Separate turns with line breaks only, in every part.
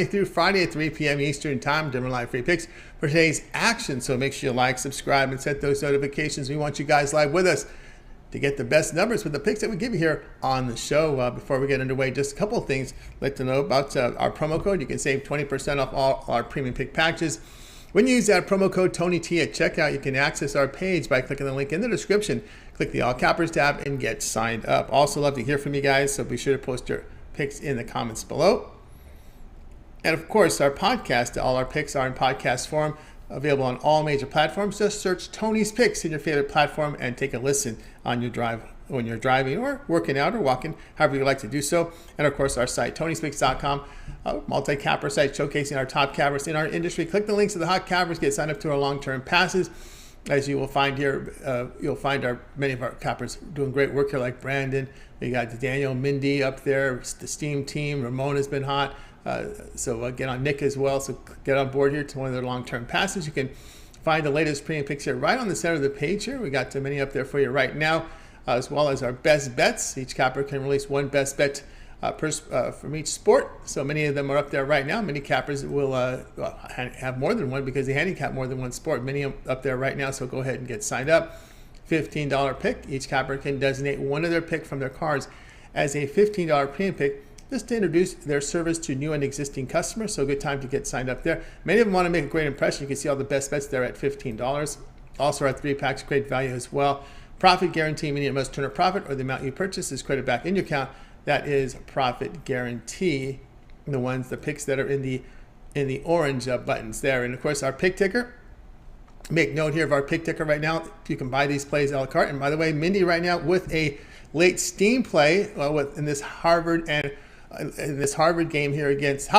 through Friday at 3 p.m. Eastern Time, different live free picks for today's action. So make sure you like, subscribe, and set those notifications. We want you guys live with us to get the best numbers with the picks that we give you here on the show. Before we get underway, just a couple of things I'd like to know about our promo code. You can save 20% off all our premium pick packages. When you use that promo code TonyT at checkout, you can access our page by clicking the link in the description. Click the All Cappers tab and get signed up. Also love to hear from you guys, so be sure to post your picks in the comments below. And of course, our podcast, all our picks are in podcast form, available on all major platforms. Just search Tony's Picks in your favorite platform and take a listen on your drive when you're driving or working out or walking, however you like to do so. And of course, our site, Tony'sPicks.com, a multi-capper site showcasing our top cappers in our industry. Click the links to the hot cappers, get signed up to our long-term passes. As you will find here, you'll find many of our cappers doing great work here, like Brandon. We got Daniel, Mindy up there, the Steam team. Ramon has been hot. So get on Nick as well. So get on board here to one of their long-term passes. You can find the latest premium picks here right on the center of the page here. We got many up there for you right now, as well as our best bets. Each capper can release one best bet from each sport. So many of them are up there right now. Many cappers will have more than one because they handicap more than one sport. Many of them up there right now. So go ahead and get signed up. $15 pick. Each capper can designate one of their pick from their cards as a $15 premium pick, just to introduce their service to new and existing customers. So a good time to get signed up there. Many of them want to make a great impression. You can see all the best bets there at $15. Also our 3-packs, great value as well. Profit guarantee, meaning it must turn a profit or the amount you purchase is credited back in your account. That is profit guarantee. The picks that are in the orange buttons there. And of course our pick ticker. Make note here of our pick ticker right now. You can buy these plays a la carte. And by the way, Mindy right now with a late steam play in this Harvard game here against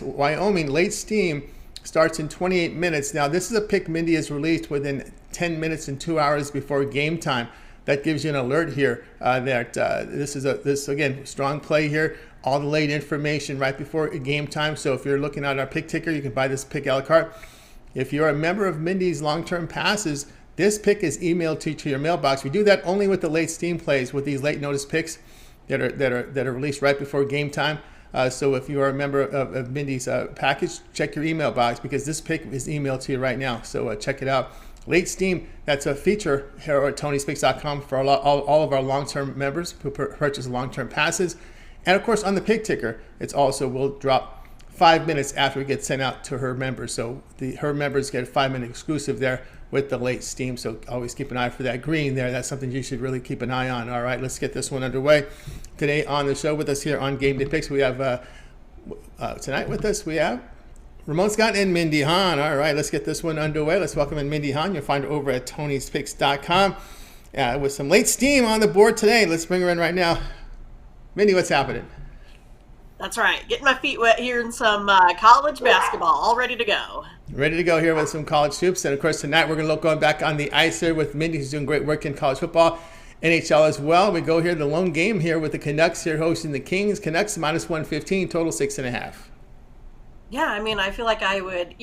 Wyoming. Late steam starts in 28 minutes. Now, this is a pick Mindy has released within 10 minutes and 2 hours before game time. That gives you an alert here that this again, strong play here. All the late information right before game time. So if you're looking at our pick ticker, you can buy this pick a la carte. If you're a member of Mindy's long-term passes, this pick is emailed to your mailbox. We do that only with the late steam plays, with these late notice picks that are released right before game time. So if you are a member of Mindy's package, check your email box because this pick is emailed to you right now. So check it out. Late steam, that's a feature here at Tony'sPicks.com for all of our long-term members who purchase long-term passes. And of course, on the pick ticker, it's also will drop 5 minutes after it gets sent out to her members. So her members get a 5-minute exclusive there with the late steam. So always keep an eye for that green there. That's something you should really keep an eye on. All right, let's get this one underway. Today on the show with us here on Game Day Picks, we have tonight with us, we have Ramon Scott and Mindy Hahn. All right, let's get this one underway. Let's welcome in Mindy Hahn. You'll find her over at Tony'sPicks.com with some late steam on the board today. Let's bring her in right now. Mindy, what's happening?
That's right. Getting my feet wet here in some college basketball. All ready to go.
Ready to go here with some college hoops. And, of course, tonight we're going to look going back on the ice here with Mindy, who's doing great work in college football, NHL as well. We go here the lone game here with the Canucks here hosting the Kings. Canucks minus 115, total 6.5.
Yeah, I mean, I feel like I would,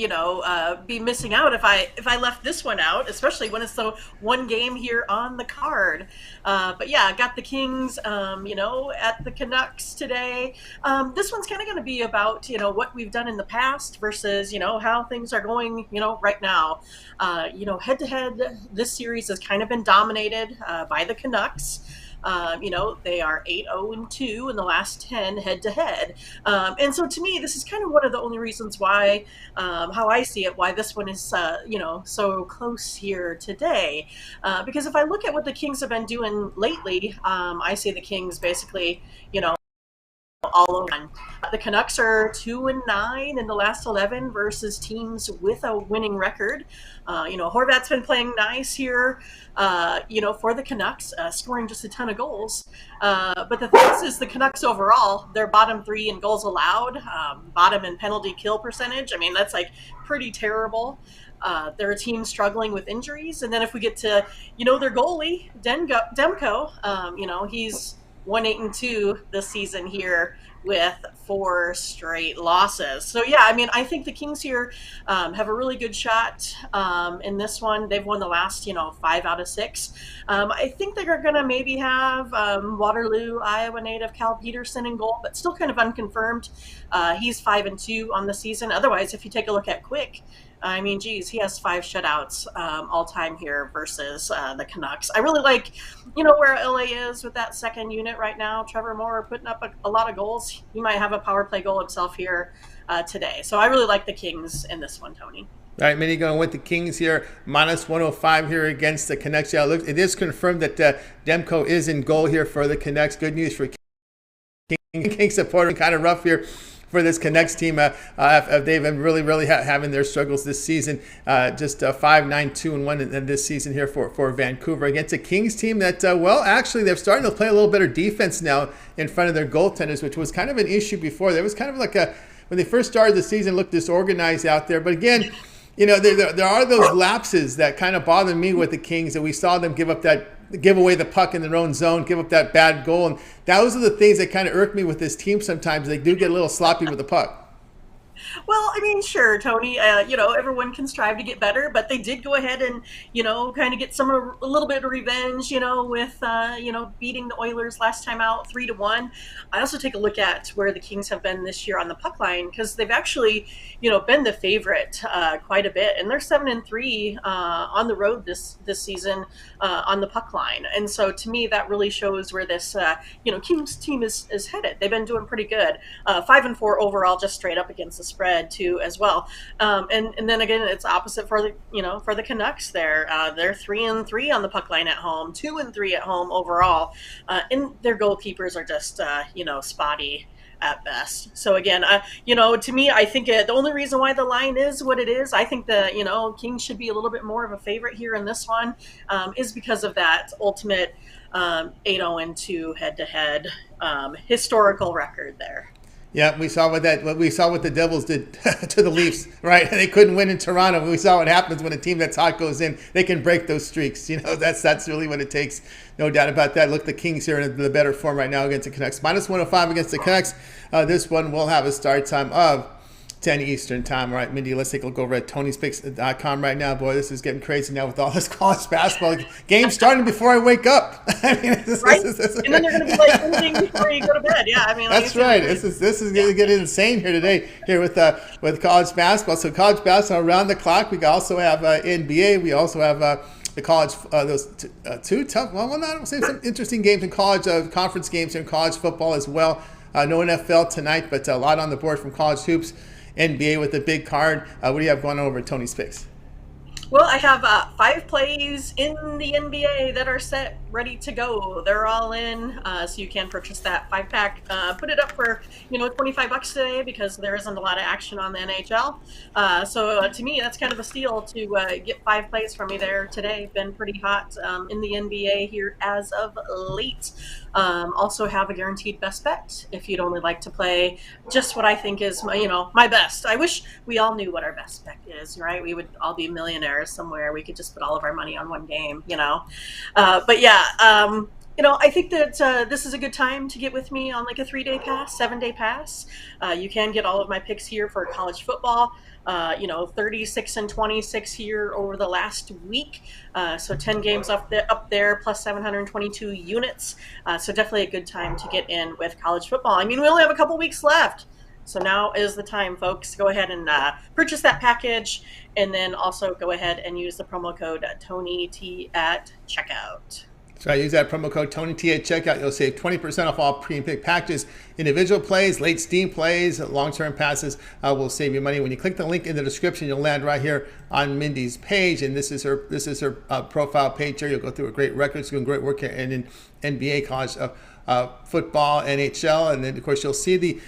be missing out if I left this one out, especially when it's the one game here on the card. But yeah, I got the Kings, at the Canucks today. This one's kind of going to be about, what we've done in the past versus, how things are going, right now. Head to head, this series has kind of been dominated by the Canucks. They are 8-0-2 in the last 10 head-to-head. And so to me, this is kind of one of the only reasons why, how I see it, why this one is, so close here today. Because if I look at what the Kings have been doing lately, I see the Kings basically, all over. The Canucks are 2-9 in the last 11 versus teams with a winning record. Horvat's been playing nice here, for the Canucks, scoring just a ton of goals. But the thing is the Canucks overall, they're bottom 3 in goals allowed, bottom in penalty kill percentage. I mean, that's like pretty terrible. They're a team struggling with injuries. And then if we get to, their goalie, Demko, he's 1-8-2 this season here with 4 straight losses. So yeah, I mean, I think the Kings here have a really good shot in this one. They've won the last 5 out of 6. I think they're going to maybe have Waterloo, Iowa native Cal Peterson in goal, but still kind of unconfirmed. He's 5-2 on the season. Otherwise, if you take a look at Quick, I mean, geez, he has 5 shutouts all time here versus the Canucks. I really like, where LA is with that second unit right now. Trevor Moore putting up a lot of goals. He might have a power play goal himself here today. So I really like the Kings in this one, Tony.
All right, Mindy going with the Kings here, minus 105 here against the Canucks. Yeah, look, it is confirmed that Demko is in goal here for the Canucks. Good news for King supporter. Kind of rough here for this Canucks team. They've been really having their struggles this season. Just 5-9-2-1 in this season here for Vancouver against a Kings team that, actually, they're starting to play a little better defense now in front of their goaltenders, which was kind of an issue before. There was kind of like when they first started the season, looked disorganized out there. But again, there are those lapses that kind of bother me with the Kings, that we saw them give away the puck in their own zone, give up that bad goal. And those are the things that kind of irk me with this team sometimes. They do get a little sloppy with the puck.
Well, I mean, sure, Tony, everyone can strive to get better, but they did go ahead and, kind of get a little bit of revenge, with, beating the Oilers last time out 3-1. I also take a look at where the Kings have been this year on the puck line, because they've actually, been the favorite quite a bit, and they're 7-3 on the road this season on the puck line. And so to me, that really shows where this, Kings team is headed. They've been doing pretty good. 5-4 overall, just straight up against the spread too as well. And then again, it's opposite for the Canucks there. They're 3-3 on the puck line at home, 2-3 at home overall. And their goalkeepers are just spotty at best. So again, to me, I think the only reason why the line is what it is, I think the Kings should be a little bit more of a favorite here in this one, is because of that ultimate 8-0-2 head-to-head historical record there.
Yeah, we saw what the Devils did to the Leafs, right? They couldn't win in Toronto. We saw what happens when a team that's hot goes in. They can break those streaks. That's really what it takes. No doubt about that. Look, the Kings here in the better form right now against the Canucks. Minus 105 against the Canucks. This one will have a start time of 10 Eastern time. All right, Mindy, let's take a look over at Tony'sPicks.com right now. Boy, this is getting crazy now with all this college basketball games starting before I wake up. I mean,
right? And then they're going to be like ending before you go to bed. Yeah, I mean,
that's right. This is going to get insane here today with college basketball. So college basketball around the clock. We also have NBA. We also have the college those two tough. Well, not say some interesting games in college, conference games in college football as well. No NFL tonight, but a lot on the board from college hoops. NBA with a big card. What do you have going on over at Tony's Picks?
Well, I have 5 plays in the NBA that are set, ready to go. They're all in, so you can purchase that 5-pack. Put it up for $25 today because there isn't a lot of action on the NHL. So to me, that's kind of a steal to get 5 plays from me there today. Been pretty hot in the NBA here as of late. Also have a guaranteed best bet if you'd only like to play just what I think is my best. I wish we all knew what our best bet is, right? We would all be millionaires somewhere. We could just put all of our money on one game, But yeah, I think that this is a good time to get with me on like a 3-day pass, 7-day pass. You can get all of my picks here for college football. 36-26 here over the last week. So 10 games up there, plus 722 units. So definitely a good time to get in with college football. I mean, we only have a couple weeks left. So now is the time, folks. Go ahead and purchase that package, and then also go ahead and use the promo code TonyT at checkout.
So use that promo code TonyT at checkout. You'll save 20% off all pre-pick packages. Individual plays, late Steam plays, long-term passes will save you money. When you click the link in the description, you'll land right here on Mindy's page, and this is her profile page here. You'll go through a great record. She's doing great work here in NBA, college football, NHL, and then of course you'll see the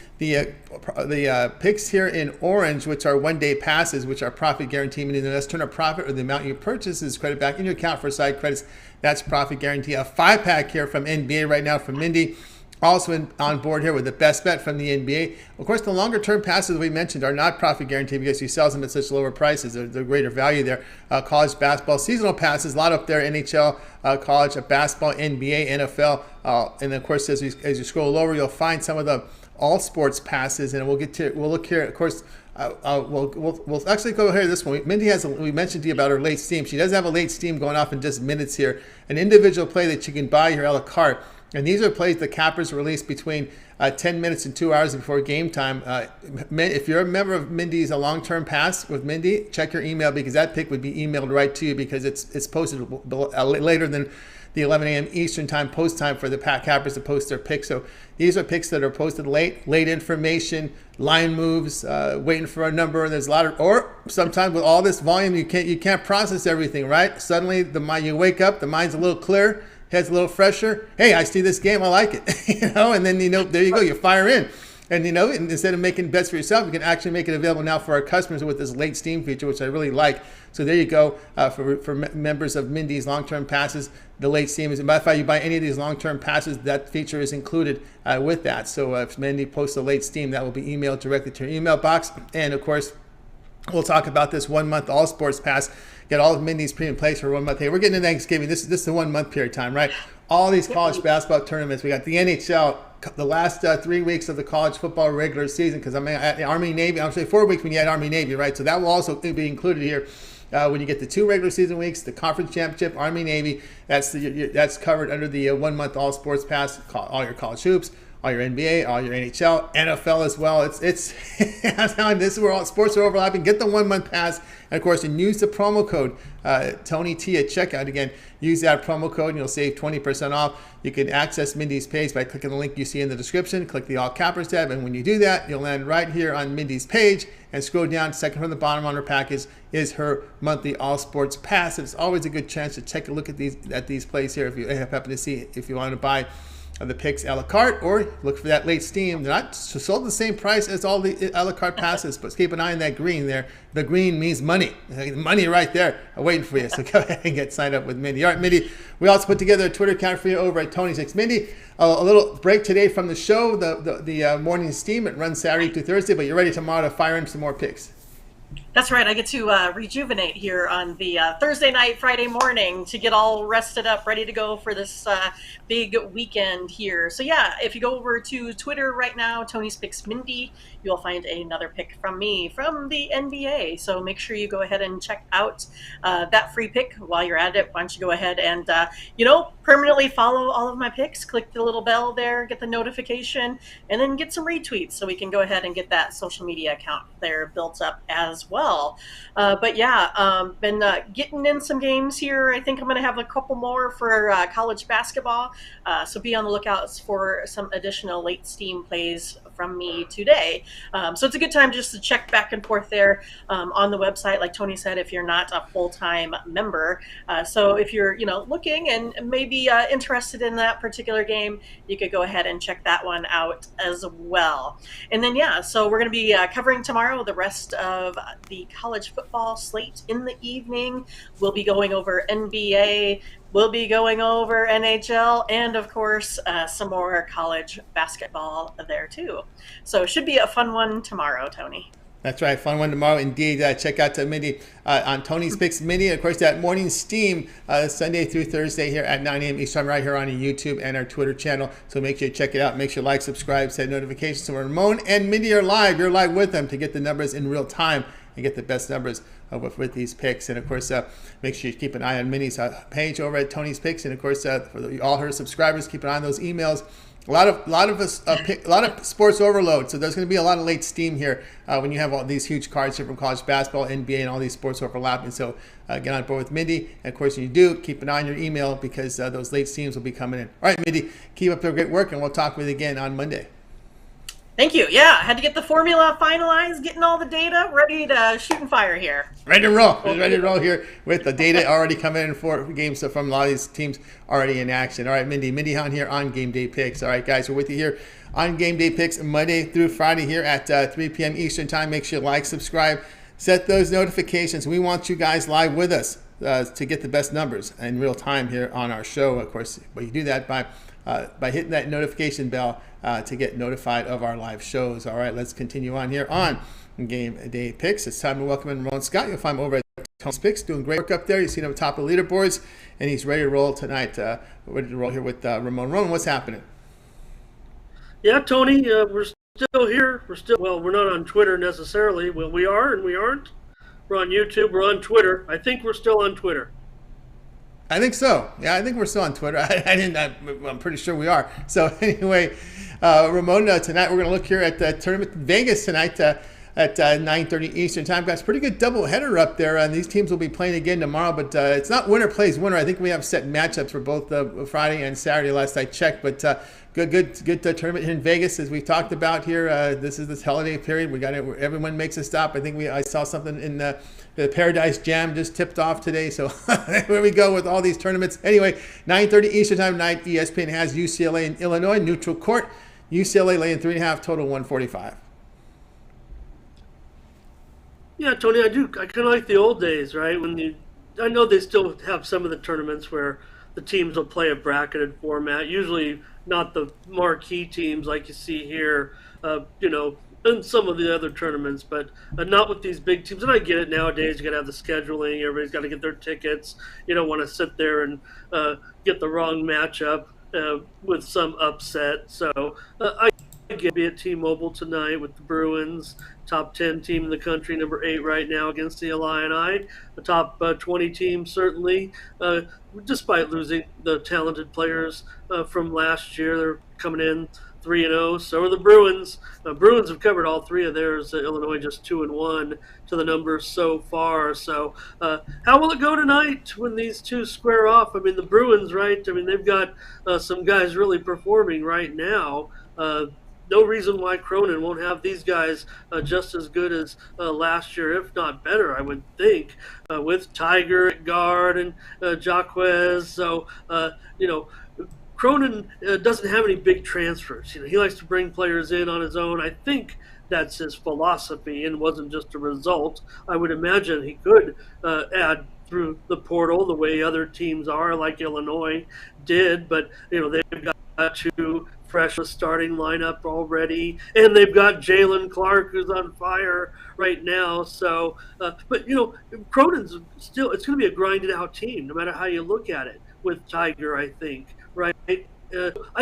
picks here in orange, which are 1-day passes, which are profit guarantee, meaning the next turn of profit or the amount you purchase is credit back in your account for side credits. That's profit guarantee. A 5-pack here from NBA right now from Mindy. Also on board here with the best bet from the NBA. Of course, the longer term passes we mentioned are not profit guaranteed because she sells them at such lower prices. They're greater value there. College basketball seasonal passes, a lot up there. NHL, college basketball, NBA, NFL, and of course as you scroll lower, you'll find some of the all sports passes, and we'll look here, of course. We'll actually go here this one. Mindy we mentioned to you about her late steam. She does have a late steam going off in just minutes here. An individual play that you can buy here a la carte. And these are plays the cappers release between 10 minutes and 2 hours before game time. If you're a member of Mindy's A Long-Term Pass with Mindy, check your email, because that pick would be emailed right to you, because it's posted later than the 11 a.m. Eastern time post time for the cappers to post their picks. So these are picks that are posted late information, line moves, waiting for a number. There's a lot of, or sometimes with all this volume, you can't process everything, right? Suddenly you wake up, the mind's a little clearer, head's a little fresher. Hey, I see this game, I like it, and then there you go, you fire in. And and instead of making bets for yourself, you can actually make it available now for our customers with this late steam feature, which I really like. So there you go, for members of Mindy's long-term passes, the late steam is. And by the way, you buy any of these long-term passes, that feature is included with that. So if Mindy posts a late steam, that will be emailed directly to your email box. And of course, we'll talk about this 1 month all sports pass. Get all of Mindy's premium plays for 1 month. Hey, we're getting to Thanksgiving. This is the 1 month period time, right? All these college basketball tournaments. We got the NHL, the last 3 weeks of the college football regular season, because I'm at the Army Navy. I'm saying 4 weeks when you had Army Navy, right? So that will also be included here. When you get the 2 regular season weeks, the conference championship, Army Navy, that's covered under the 1 month all sports pass. All your college hoops, all your NBA, all your NHL, NFL as well. It's this is where all sports are overlapping. Get the 1 month pass, and of course, and use the promo code Tony T at checkout. Again, use that promo code and you'll save 20% off. You can access Mindy's page by clicking the link you see in the description. Click the All Cappers tab, and when you do that, you'll land right here on Mindy's page and scroll down. Second from the bottom on her package is her monthly All Sports Pass. It's always a good chance to take a look at these plays here if you happen to see if you want to buy the picks a la carte, or look for that late steam. They're not sold the same price as all the a la carte passes, but keep an eye on that green there. The green means money. Money right there waiting for you. So go ahead and get signed up with Mindy. All right, Mindy, we also put together a Twitter account for you over at Tony 6. Mindy, a little break today from the show, the morning steam. It runs Saturday to Thursday, but you're ready tomorrow to fire in some more picks.
That's right. I get to rejuvenate here on the Thursday night, Friday morning to get all rested up, ready to go for this big weekend here. So yeah, if you go over to Twitter right now, Tony's Picks Mindy, you'll find another pick from me from the NBA. So make sure you go ahead and check out that free pick while you're at it. Why don't you go ahead and, permanently follow all of my picks, click the little bell there, get the notification, and then get some retweets so we can go ahead and get that social media account there built up as well. But yeah, been getting in some games here. I think I'm going to have a couple more for college basketball. So be on the lookout for some additional late steam plays from me today. So it's a good time just to check back and forth there on the website, like Tony said, if you're not a full-time member. So if you're, looking and maybe interested in that particular game, you could go ahead and check that one out as well. And then, yeah, so we're going to be covering tomorrow the rest of the college football slate in the evening. We'll be going over NBA, we'll be going over NHL, and of course, some more college basketball there too. So it should be a fun one tomorrow, Tony.
That's right, fun one tomorrow indeed. Check out Mindy on Tony's Picks Mindy. And of course, that morning steam Sunday through Thursday here at 9 a.m. Eastern, right here on YouTube and our Twitter channel. So make sure you check it out. Make sure you like, subscribe, set notifications. So Ramon and Mindy are live. You're live with them to get the numbers in real time and get the best numbers with these picks. And of course, make sure you keep an eye on Mindy's page over at Tony's Picks. And of course, for all her subscribers, keep an eye on those emails. A lot of sports overload, so there's going to be a lot of late steam here when you have all these huge cards here from college basketball, NBA, and all these sports overlapping. So get on board with Mindy, and of course, when you do, keep an eye on your email because those late steams will be coming in. All right, Mindy, keep up the great work, and we'll talk with you again on Monday.
Thank you. Yeah, I had to get the formula finalized, getting all the data ready to shoot and fire here.
Ready to roll. Ready to roll here with the data already coming in for games from a lot of these teams already in action. All right, Mindy Hunt here on Game Day Picks. All right, guys, we're with you here on Game Day Picks Monday through Friday here at 3 p.m. Eastern Time. Make sure you like, subscribe, set those notifications. We want you guys live with us to get the best numbers in real time here on our show. Of course, but you do that by hitting that notification bell to get notified of our live shows. All right, let's continue on here on Game Day Picks. It's time to welcome in Ramon Scott. You'll find him over at Tony's Picks, doing great work up there. You see him on top of the leaderboards, and he's ready to roll tonight. Ready to roll here with Ramon. Ramon, what's happening?
Yeah, Tony, we're still here. We're not on Twitter necessarily. Well, we are and we aren't. We're on YouTube. We're on Twitter. I think we're still on Twitter.
I think so. Yeah, I think we're still on Twitter. I'm pretty sure we are. So anyway, Ramon, tonight we're going to look here at the tournament in Vegas tonight at 9:30 Eastern time. Guys, pretty good doubleheader up there, and these teams will be playing again tomorrow. But it's not winner plays winner. I think we have set matchups for both Friday and Saturday. Last I checked, but good tournament here in Vegas, as we've talked about here. This is this holiday period. We got it. Everyone makes a stop. I think I saw something in the Paradise Jam just tipped off today. So here we go with all these tournaments. Anyway, 9:30 Eastern time tonight. ESPN has UCLA and Illinois neutral court. UCLA laying 3.5, total 145.
Yeah, Tony, I do. I kind of like the old days, right? I know they still have some of the tournaments where the teams will play a bracketed format. Usually not the marquee teams like you see here, in some of the other tournaments, but not with these big teams. And I get it nowadays. You got to have the scheduling. Everybody's got to get their tickets. You don't want to sit there and get the wrong matchup with some upset. So I get be at T-Mobile tonight with the Bruins, top 10 team in the country, number 8 right now against the Illini. The top 20 team certainly, despite losing the talented players from last year. They're coming in 3-0. So are the Bruins. Bruins have covered all 3 of theirs. Illinois just 2-1 to the numbers so far. So how will it go tonight when these two square off? I mean, the Bruins, right? I mean, they've got some guys really performing right now. No reason why Cronin won't have these guys just as good as last year, if not better, I would think, with Tiger at guard and Jacquez. So, Cronin doesn't have any big transfers. He likes to bring players in on his own. I think that's his philosophy and wasn't just a result. I would imagine he could add through the portal the way other teams are, like Illinois did. But, they've got 2 fresh starting lineup already, and they've got Jalen Clark, who's on fire right now. So, but Cronin's still, it's going to be a grinded out team, no matter how you look at it. With Tiger, I think, right? I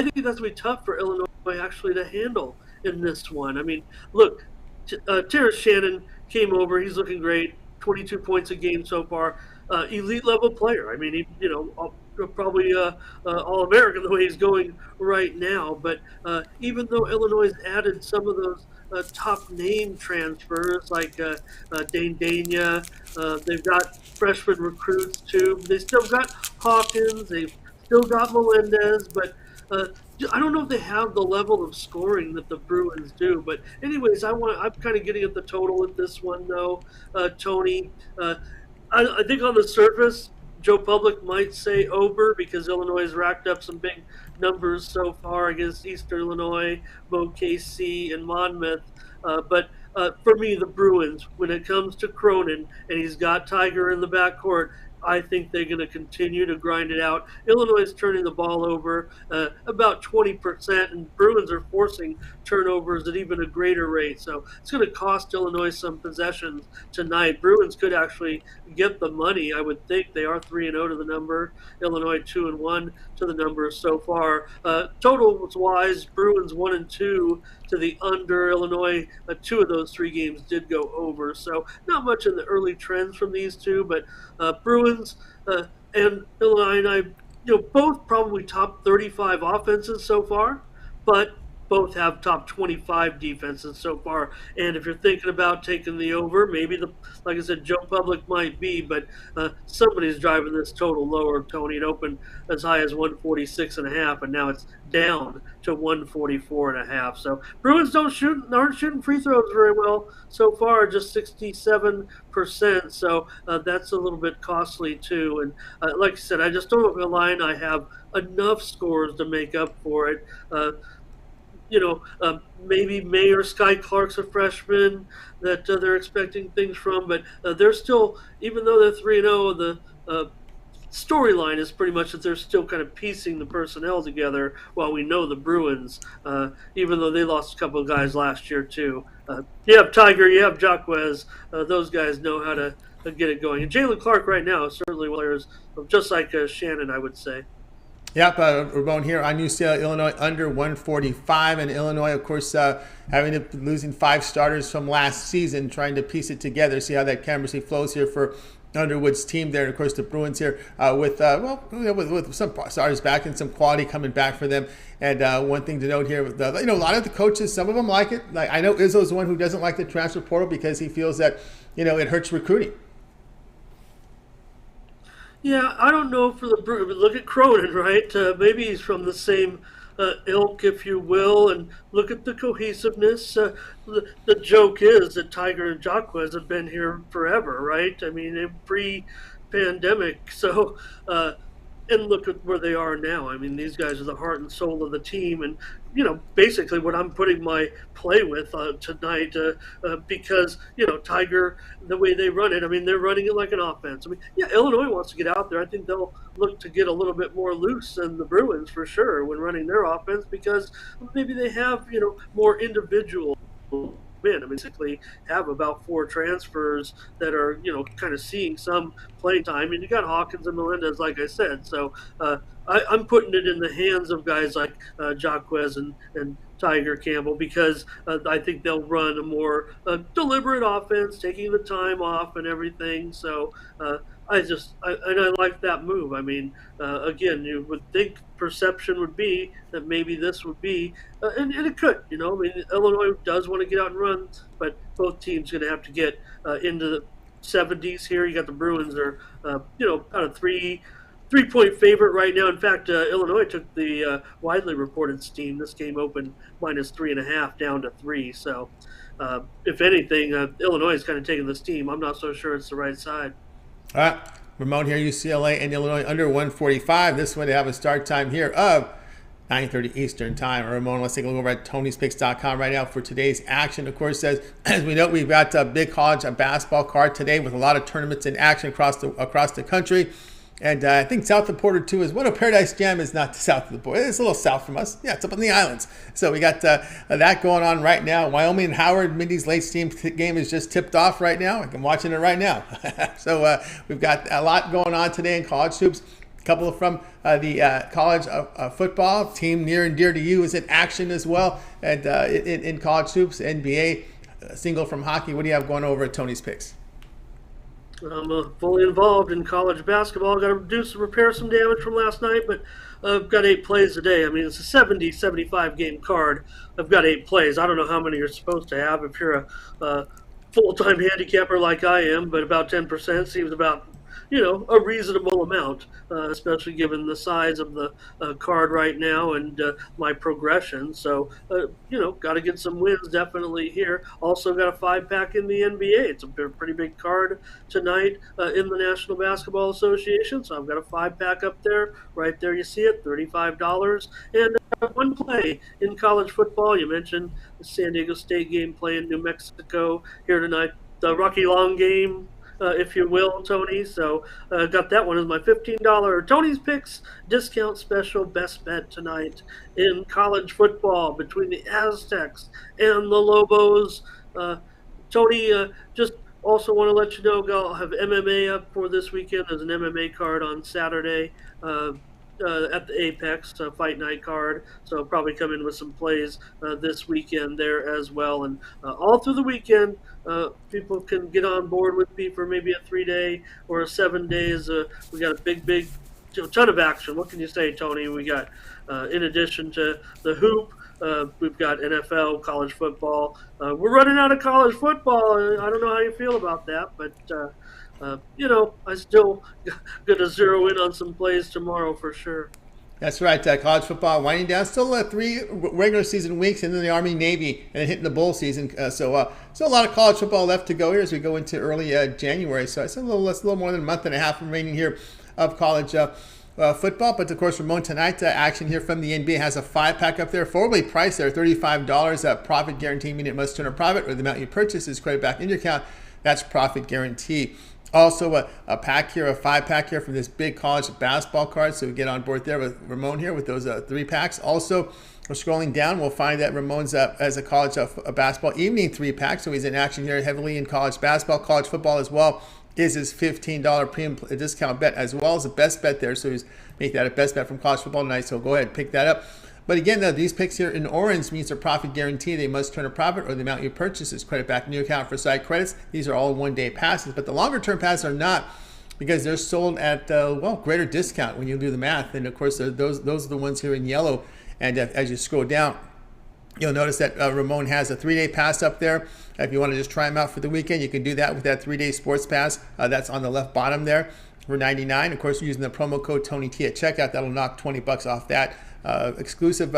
think that's going to be tough for Illinois actually to handle in this one. I mean, look, Terrence Shannon came over; he's looking great. 22 points a game so far. Elite level player. I mean, probably All-American the way he's going right now. But even though Illinois has added some of those top name transfers like Dane Dania, they've got freshman recruits too. They still got Hawkins. They've still got Melendez. But I don't know if they have the level of scoring that the Bruins do. But anyways, I'm kind of getting at the total at this one though, Tony. I think on the surface, Joe Public might say over because Illinois has racked up some big numbers so far against Eastern Illinois, both KC and Monmouth. But for me, the Bruins, when it comes to Cronin, and he's got Tiger in the backcourt, I think they're going to continue to grind it out. Illinois is turning the ball over about 20%, and Bruins are forcing turnovers at even a greater rate. So it's going to cost Illinois some possessions tonight. Bruins could actually get the money. I would think they are 3-0 to the number. Illinois 2-1 to the number so far. Totals wise, Bruins 1-2 to the under. Illinois, 2 of those 3 games did go over. So not much in the early trends from these two, but Bruins and Illinois, both probably top 35 offenses so far, but both have top 25 defenses so far. And if you're thinking about taking the over, maybe like I said, Joe Public might be, but somebody's driving this total lower, Tony. It opened as high as 146.5, and now it's down to 144.5. So Bruins aren't shooting free throws very well so far, just 67%. So that's a little bit costly too. And like I said, I just don't know if the line I have enough scores to make up for it. Maybe Mayor Sky Clark's a freshman that they're expecting things from, but they're still, even though they're 3-0, the storyline is pretty much that they're still kind of piecing the personnel together while we know the Bruins, even though they lost a couple of guys last year too. You have Tiger, you have Jacquez. Those guys know how to get it going. And Jalen Clark right now is certainly players just like Shannon, I would say.
Yep, Ramon here on UCLA, Illinois, under 145. And Illinois, of course, losing 5 starters from last season, trying to piece it together, see how that chemistry flows here for Underwood's team there. And, of course, the Bruins here with some starters back and some quality coming back for them. And one thing to note here, a lot of the coaches, some of them like it. Like I know Izzo's the one who doesn't like the transfer portal because he feels that, it hurts recruiting.
Yeah, I don't know for the Bruins. Look at Cronin, right? Maybe he's from the same ilk, if you will, and look at the cohesiveness. The joke is that Tiger and Jacquez have been here forever, right? I mean, pre-pandemic. So, and look at where they are now. I mean, these guys are the heart and soul of the team, and basically what I'm putting my play with tonight because, Tiger, the way they run it, I mean, they're running it like an offense. I mean, yeah, Illinois wants to get out there. I think they'll look to get a little bit more loose than the Bruins for sure when running their offense because maybe they have, more individual men. I mean, basically have about 4 transfers that are, kind of seeing some playing time. And you got Hawkins and Melendez, like I said. So I'm putting it in the hands of guys like Jacquez and Tiger Campbell because I think they'll run a more deliberate offense, taking the time off and everything. So I like that move. I mean, again, you would think perception would be that maybe this would be, and it could, I mean, Illinois does want to get out and run, but both teams going to have to get into the 70s here. You got the Bruins are, about a three-point favorite right now. In fact, Illinois took the widely reported steam. This game opened -3.5 down to 3. So, if anything, Illinois is kind of taking the steam. I'm not so sure it's the right side.
All right, Ramon here, UCLA and Illinois under 145. This one, they have a start time here of 9:30 Eastern time. Ramon, let's take a look over at Tony'sPicks.com right now for today's action. Of course, as we know, we've got a big college basketball card today with a lot of tournaments in action across the country. And I think south of Porter, too, is one of Paradise Jam is not south of the border. It's a little south from us. Yeah, it's up in the islands. So we got that going on right now. Wyoming and Howard, Mindy's late steam game is just tipped off right now. I'm watching it right now. So we've got a lot going on today in college hoops. A couple from the college football team near and dear to you is in action as well. And in college hoops, NBA, single from hockey. What do you have going over at Tony's Picks?
I'm fully involved in college basketball. Got to repair some damage from last night, but I've got 8 plays a day. I mean, it's a 70-75 game card. I've got 8 plays. I don't know how many you're supposed to have if you're a full-time handicapper like I am, but about 10% seems about a reasonable amount, especially given the size of the card right now and my progression. So, got to get some wins definitely here. Also got a 5-pack in the NBA. It's a pretty big card tonight in the National Basketball Association. So I've got a 5-pack up there. Right there you see it, $35. And one play in college football. You mentioned the San Diego State game playing New Mexico here tonight. The Rocky Long game, if you will, Tony. So got that one as my $15 Tony's Picks discount special best bet tonight in college football between the Aztecs and the Lobos. Tony, just also want to let you know, I'll have MMA up for this weekend. There's an MMA card on Saturday at the Apex Fight Night card. So I'll probably come in with some plays this weekend there as well. And all through the weekend, people can get on board with me for maybe a 3-day or a 7 days. We got a big ton of action. What can you say, Tony? We got, in addition to the hoop, we've got NFL, college football. We're running out of college football. I don't know how you feel about that, but I still going to zero in on some plays tomorrow for sure.
That's right. College football winding down. Still 3 regular season weeks, and then the Army, Navy, and then hitting the bowl season. So a lot of college football left to go here as we go into early January. So it's a little more than a month and a half remaining here of college football. But of course, Ramon, tonight action here from the NBA has a 5-pack up there, forwardly priced there, $35. Profit guarantee, meaning it must turn a profit, or the amount you purchase is credited back in your account. That's profit guarantee. Also a pack here, a 5-pack here from this big college basketball card. So we get on board there with Ramon here with those 3 packs. Also, we're scrolling down. We'll find that Ramon's as a college basketball evening 3-pack. So he's in action here heavily in college basketball, college football as well. is his $15 premium discount bet, as well as the best bet there. So he's make that a best bet from college football tonight. So go ahead and pick that up. But again, these picks here in orange means their profit guarantee. They must turn a profit or the amount you purchase is credit back in your account for side credits. These are all one-day passes, but the longer-term passes are not, because they're sold at greater discount when you do the math. And of course, those are the ones here in yellow. And as you scroll down, you'll notice that Ramon has a 3-day pass up there. If you want to just try them out for the weekend, you can do that with that 3-day sports pass. That's on the left bottom there for $99. Of course, using the promo code TonyT at checkout, that'll knock $20 off that exclusive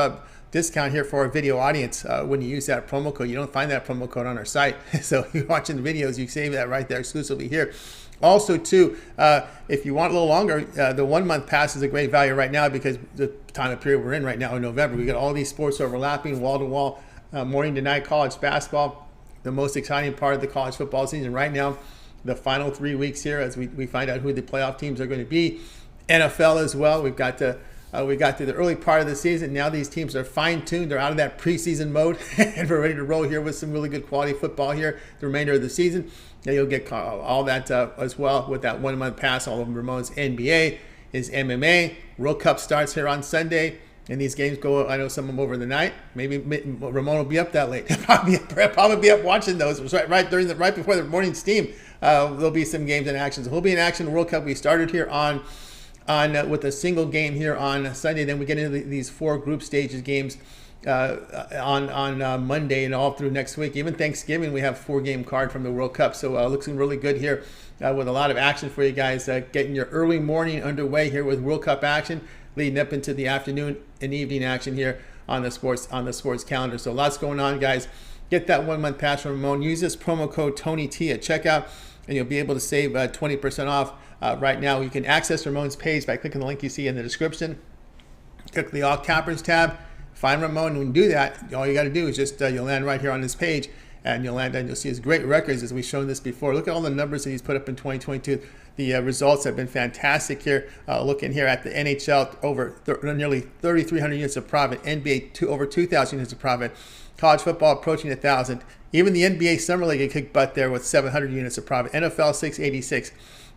discount here for our video audience. When you use that promo code, you don't find that promo code on our site. So if you're watching the videos, you save that right there exclusively here. Also, too, if you want a little longer, the 1-month pass is a great value right now, because the time of period we're in right now in November, we got all these sports overlapping, wall-to-wall, morning to night college basketball, the most exciting part of the college football season right now, the final 3 weeks here as we find out who the playoff teams are going to be. NFL as well. We got to the early part of the season. Now these teams are fine-tuned. They're out of that preseason mode, and we're ready to roll here with some really good quality football here the remainder of the season. Now you'll get all that as well with that 1-month pass. All of Ramon's NBA, his MMA. World Cup starts here on Sunday, and these games go, I know some of them over the night. Maybe Ramon will be up that late. probably be up watching those right before the morning steam. There'll be some games in action. So he'll be in action. The World Cup, we started here on with a single game here on Sunday. Then we get into these 4 group stages games on Monday and all through next week. Even Thanksgiving, we have 4-game card from the World Cup. So looking really good here with a lot of action for you guys. Getting your early morning underway here with World Cup action, leading up into the afternoon and evening action here on the sports calendar. So lots going on, guys. Get that 1-month pass from Ramon. Use this promo code TonyT at checkout, and you'll be able to save 20% off. Right now, you can access Ramon's page by clicking the link you see in the description. Click the All Cappers tab. Find Ramon. When you do that, all you got to do is just you'll land right here on this page, and you'll land and you'll see his great records, as we've shown this before. Look at all the numbers that he's put up in 2022. The results have been fantastic here. Looking here at the NHL, over nearly 3,300 units of profit. NBA, over 2,000 units of profit. College football approaching 1,000. Even the NBA Summer League kicked butt there with 700 units of profit. NFL 686.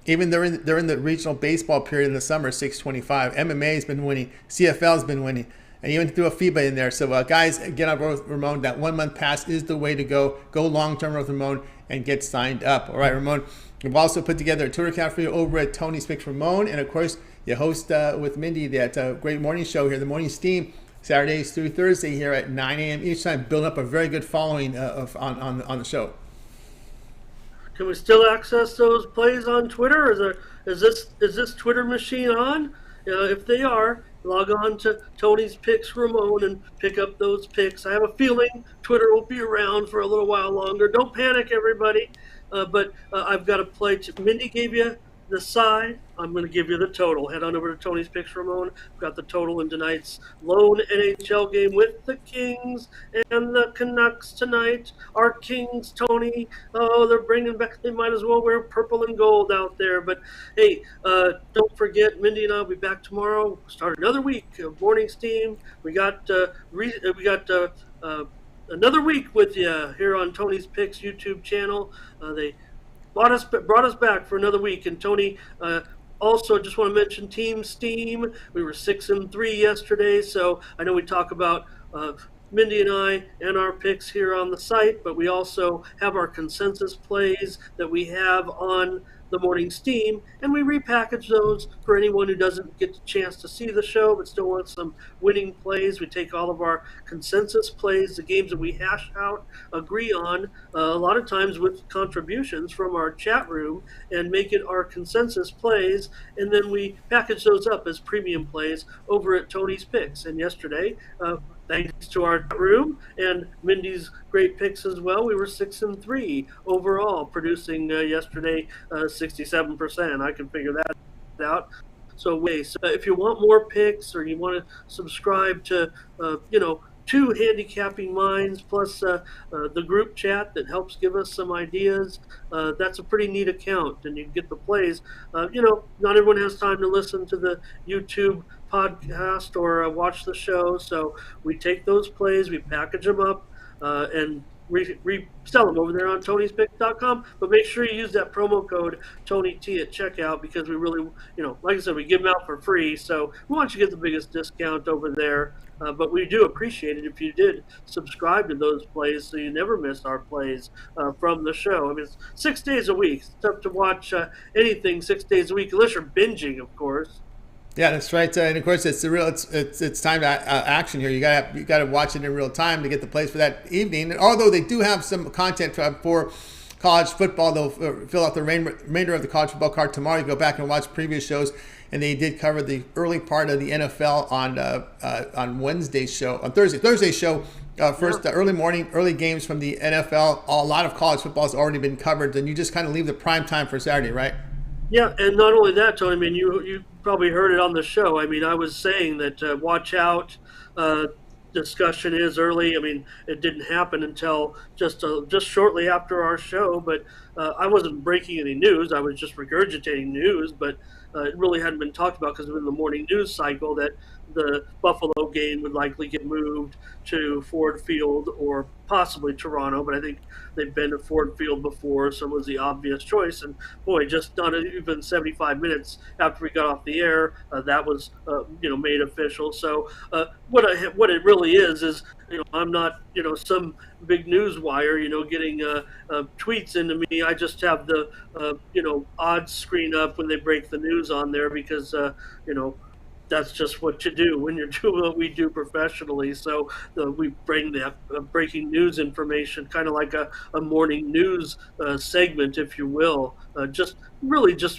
Even they're in the regional baseball period in the summer, 625. MMA has been winning. CFL has been winning. And even threw a FIBA in there. So guys, get on board with Ramon. That 1-month pass is the way to go. Go long-term with Ramon and get signed up. All right, Ramon. We've also put together a Twitter account for you over at Tony's Picks Ramon. And of course, you host with Mindy that great morning show here, the Morning Steam, Saturdays through Thursday here at 9 a.m. each time, building up a very good following on the show.
Can we still access those plays on Twitter? Is this Twitter machine on? If they are, log on to Tony's Picks Ramon and pick up those picks. I have a feeling Twitter will be around for a little while longer. Don't panic, everybody. But I've got a play. Mindy gave you the side. I'm going to give you the total. Head on over to Tony's Picks Ramon. I've got the total in tonight's lone NHL game with the Kings and the Canucks tonight. Our Kings, Tony, they're bringing back, they might as well wear purple and gold out there. But hey, don't forget, Mindy and I will be back tomorrow. Start another week of Morning Steam. We got another week with you here on Tony's Picks YouTube channel. They brought us back for another week. And Tony, also just want to mention Team Steam. We were 6-3 yesterday, so I know we talk about Mindy and I and our picks here on the site, but we also have our consensus plays that we have on the Morning Steam, and we repackage those for anyone who doesn't get the chance to see the show but still wants some winning plays. We take all of our consensus plays, the games that we hash out, agree on, a lot of times with contributions from our chat room, and make it our consensus plays, and then we package those up as premium plays over at Tony's Picks. And yesterday, thanks to our room and Mindy's great picks as well, we were 6-3 overall, producing yesterday 67%. I can figure that out. So if you want more picks, or you want to subscribe to 2 handicapping minds plus the group chat that helps give us some ideas, that's a pretty neat account, and you can get the plays. Not everyone has time to listen to the YouTube podcast or watch the show, so we take those plays, we package them up, and resell them over there on Tony'sPicks.com. But make sure you use that promo code TonyT at checkout, because we really, like I said, we give them out for free. So we want you to get the biggest discount over there. But we do appreciate it if you did subscribe to those plays so you never miss our plays from the show. I mean, it's 6 days a week. It's tough to watch anything 6 days a week, unless you're binging, of course.
Yeah, that's right. And of course, it's time to action here. You got to watch it in real time to get the plays for that evening. And although they do have some content for college football, they'll fill out the remainder of the college football card tomorrow. You go back and watch previous shows, and they did cover the early part of the NFL on Wednesday's show, on Thursday's show. First, the early games from the NFL. A lot of college football has already been covered. Then you just kind of leave the prime time for Saturday, right?
Yeah, and not only that, Tony. I mean, you probably heard it on the show. I mean, I was saying that watch out. Discussion is early. I mean, it didn't happen until just shortly after our show. But I wasn't breaking any news. I was just regurgitating news. But it really hadn't been talked about because of the morning news cycle that the Buffalo game would likely get moved to Ford Field or possibly Toronto, but I think they've been to Ford Field before, so it was the obvious choice. And boy, just not even 75 minutes after we got off the air, that was made official. So what it really is I'm not some big news wire getting tweets into me. I just have the odds screen up when they break the news on there because that's just what you do when you're doing what we do professionally. So we bring that breaking news information, kind of like a morning news segment, if you will, just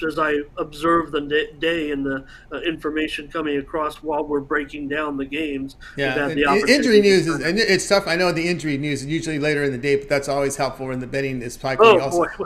as I observe the day and the information coming across while we're breaking down the games.
Yeah, injury news and it's tough. I know the injury news is usually later in the day, but that's always helpful in the betting is probably also.
Boy.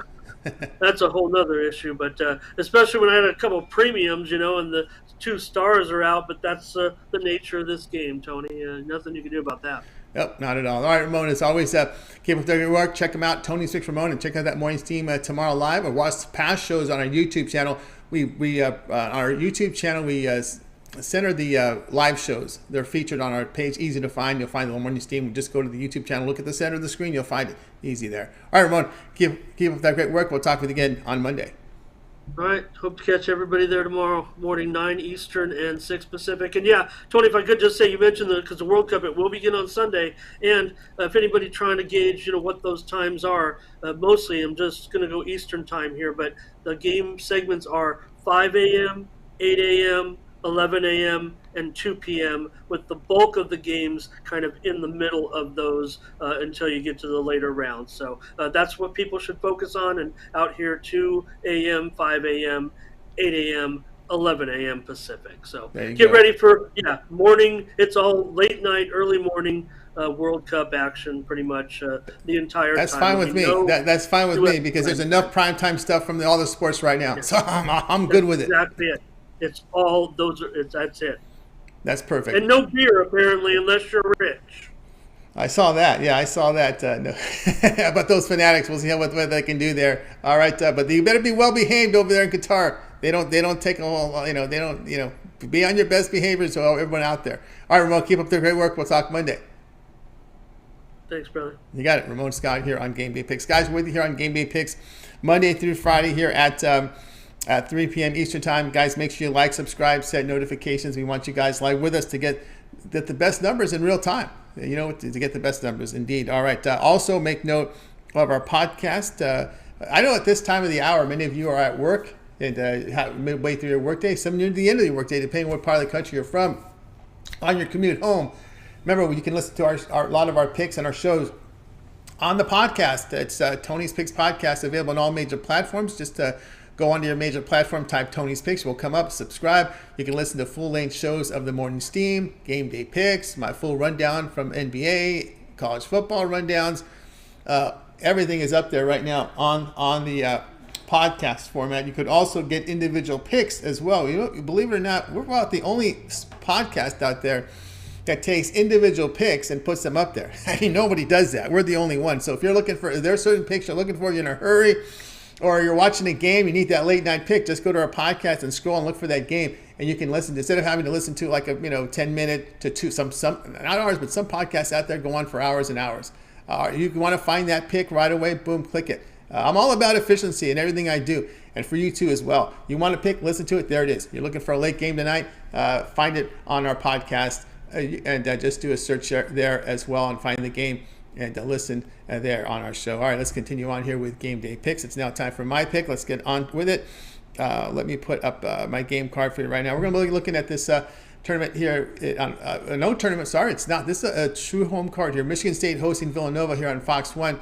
That's a whole nother issue, but especially when I had a couple of premiums, and the 2 stars are out, but that's the nature of this game, Tony. Nothing you can do about that.
Nope, not at all. All right, Ramon, as always, keep up the good work. Check them out, Tony's Picks Ramon, and check out that morning's team tomorrow live, or watch past shows on our YouTube channel. We on our YouTube channel, we center the live shows. They're featured on our page, easy to find. You'll find the morning's team. Just go to the YouTube channel, look at the center of the screen, you'll find it easy there. All right, Ramon, keep up that great work. We'll talk with you again on Monday.
All right. Hope to catch everybody there tomorrow morning, 9 Eastern and 6 Pacific. And yeah, Tony, if I could just say, you mentioned because the World Cup, it will begin on Sunday. And if anybody trying to gauge, what those times are, mostly I'm just going to go Eastern time here. But the game segments are 5 a.m., 8 a.m., 11 a.m., and 2 p.m., with the bulk of the games kind of in the middle of those until you get to the later rounds. So that's what people should focus on. And out here, 2 a.m., 5 a.m., 8 a.m., 11 a.m. Pacific. So get ready for, morning. It's all late night, early morning World Cup action pretty much the entire
That's
time.
Fine with me. That's fine with me because there's enough primetime stuff from all the sports right now. So I'm good with it.
Exactly it. It's all those. That's it.
That's perfect.
And no beer, apparently, unless you're rich.
I saw that. Yeah, I saw that. No. But those fanatics, we'll see what they can do there. All right, but you better be well behaved over there in Qatar. They don't take a whole. They don't. Be on your best behavior. So everyone out there. All right, Ramon, keep up the great work. We'll talk Monday.
Thanks, brother.
You got it. Ramon Scott here on Game Day Picks. Guys, we're with you here on Game Day Picks, Monday through Friday here at 3 p.m. Eastern time. Guys, make sure you like, subscribe, set notifications. We want you guys live with us to get the best numbers in real time. To get the best numbers, indeed. All right. Also, make note of our podcast. I know at this time of the hour, many of you are at work and midway through your workday. Some near the end of your workday, depending on what part of the country you're from. On your commute home, remember, you can listen to a lot of our picks and our shows on the podcast. It's Tony's Picks Podcast, available on all major platforms. Just go onto your major platform, type Tony's Picks. We'll come up, subscribe. You can listen to full-length shows of the morning steam, Game Day Picks, my full rundown from NBA, college football rundowns. Everything is up there right now on the podcast format. You could also get individual picks as well. Believe it or not, we're about the only podcast out there that takes individual picks and puts them up there. I mean, nobody does that. We're the only one. So if there are certain picks you're looking for, you're in a hurry, or you're watching a game, you need that late night pick, just go to our podcast and scroll and look for that game, and you can listen. Instead of having to listen to like a 10-minute to two, some not hours, but some podcasts out there go on for hours and hours. You want to find that pick right away, boom, click it. I'm all about efficiency in everything I do, and for you too as well. You want to pick, listen to it, there it is. You're looking for a late game tonight, find it on our podcast, and just do a search there as well and find the game and listen there on our show. All right, let's continue on here with game day picks. It's now time for my pick. Let's get on with it. Let me put up my game card for you right now. We're going to be looking at this tournament here. No tournament, sorry, it's not. This is a true home card here. Michigan State hosting Villanova here on Fox 1.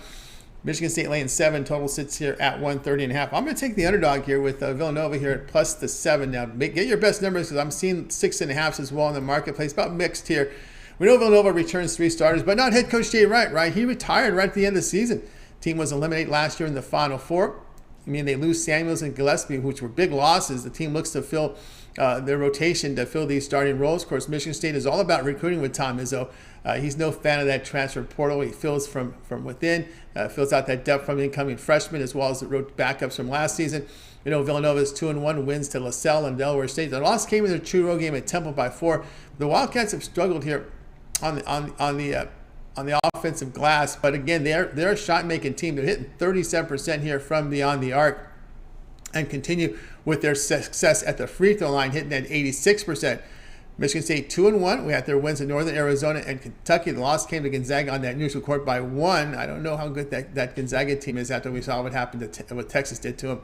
Michigan State laying 7. Total sits here at 130.5. I'm going to take the underdog here with Villanova here at plus the 7. Now, get your best numbers because I'm seeing 6.5s as well in the marketplace. About mixed here. We know Villanova returns 3 starters, but not head coach Jay Wright, right? He retired right at the end of the season. Team was eliminated last year in the Final Four. I mean, they lose Samuels and Gillespie, which were big losses. The team looks to fill their rotation to fill these starting roles. Of course, Michigan State is all about recruiting with Tom Izzo. He's no fan of that transfer portal. He fills from within, fills out that depth from incoming freshmen as well as the road backups from last season. You know, Villanova's 2-1 wins to LaSalle and Delaware State. The loss came in their true road game at Temple by 4. The Wildcats have struggled here on the offensive glass, but again, they're a shot-making team. They're hitting 37% here from beyond the arc, and continue with their success at the free throw line, hitting at 86%. Michigan State 2-1. We had their wins in Northern Arizona and Kentucky. The loss came to Gonzaga on that neutral court by 1. I don't know how good that Gonzaga team is after we saw what happened to what Texas did to them.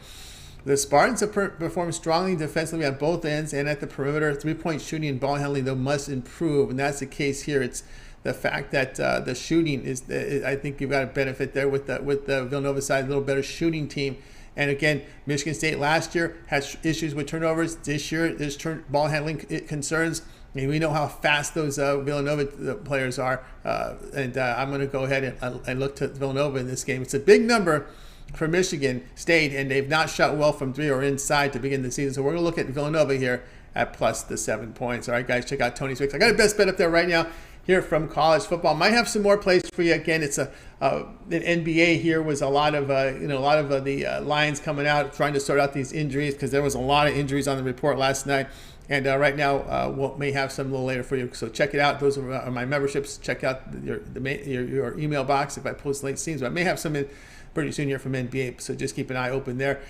The Spartans have performed strongly defensively on both ends and at the perimeter. 3-point shooting and ball handling, though, must improve, and that's the case here. It's the fact that the shooting is, I think you've got a benefit there with the Villanova side, a little better shooting team. And again, Michigan State last year had issues with turnovers. This year, there's ball handling concerns. I mean, we know how fast those Villanova players are. And I'm going to go ahead and look to Villanova in this game. It's a big number for Michigan State, and they've not shot well from 3 or inside to begin the season. So we're going to look at Villanova here at plus the 7 points. All right, guys, check out Tony's Picks. I got a best bet up there right now here from college football. Might have some more plays for you. Again, it's an NBA here was a lot of the lines coming out trying to sort out these injuries because there was a lot of injuries on the report last night. And right now, we may have some a little later for you. So check it out. Those are my memberships. Check out your email box if I post late scenes. But I may have some in pretty soon here from NBA. So just keep an eye open there.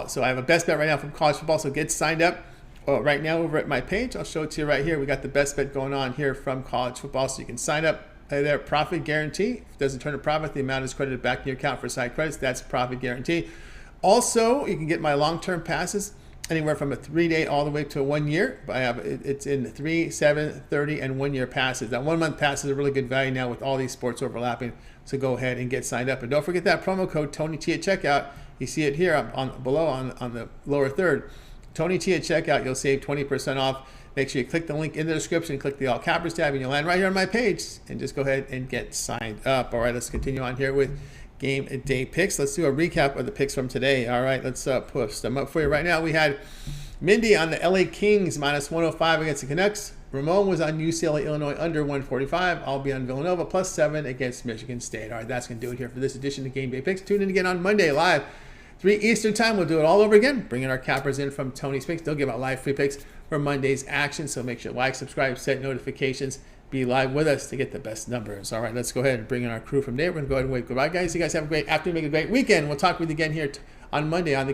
So I have a best bet right now from college football. So get signed up. Right now over at my page. I'll show it to you right here. We got the best bet going on here from college football. So you can sign up there. Profit guarantee. If it doesn't turn a profit, the amount is credited back in your account for side credits. That's profit guarantee. Also, you can get my long-term passes anywhere from a 3-day all the way to a 1 year. It's in 3, 7, 30, and 1 year passes. That 1 month pass is a really good value now with all these sports overlapping. So go ahead and get signed up. And don't forget that promo code TonyT at checkout. You see it here below on the lower third. Tony T at checkout, you'll save 20% off. Make sure you click the link in the description, click the all cappers tab, and you'll land right here on my page. And just go ahead and get signed up. All right, let's continue on here with game day picks. Let's do a recap of the picks from today. All right, let's post them up for you right now. We had Mindy on the LA Kings minus 105 against the Canucks. Ramon was on UCLA, Illinois under 145. I'll be on Villanova plus 7 against Michigan State. All right, that's going to do it here for this edition of Game Day Picks. Tune in again on Monday live. 3 Eastern time, we'll do it all over again. Bringing our cappers in from Tony's Picks. They'll give out live free picks for Monday's action. So make sure to like, subscribe, set notifications. Be live with us to get the best numbers. All right, let's go ahead and bring in our crew from there. We're going to go ahead and wave goodbye, guys. You guys have a great afternoon. Make a great weekend. We'll talk with you again here on Monday on the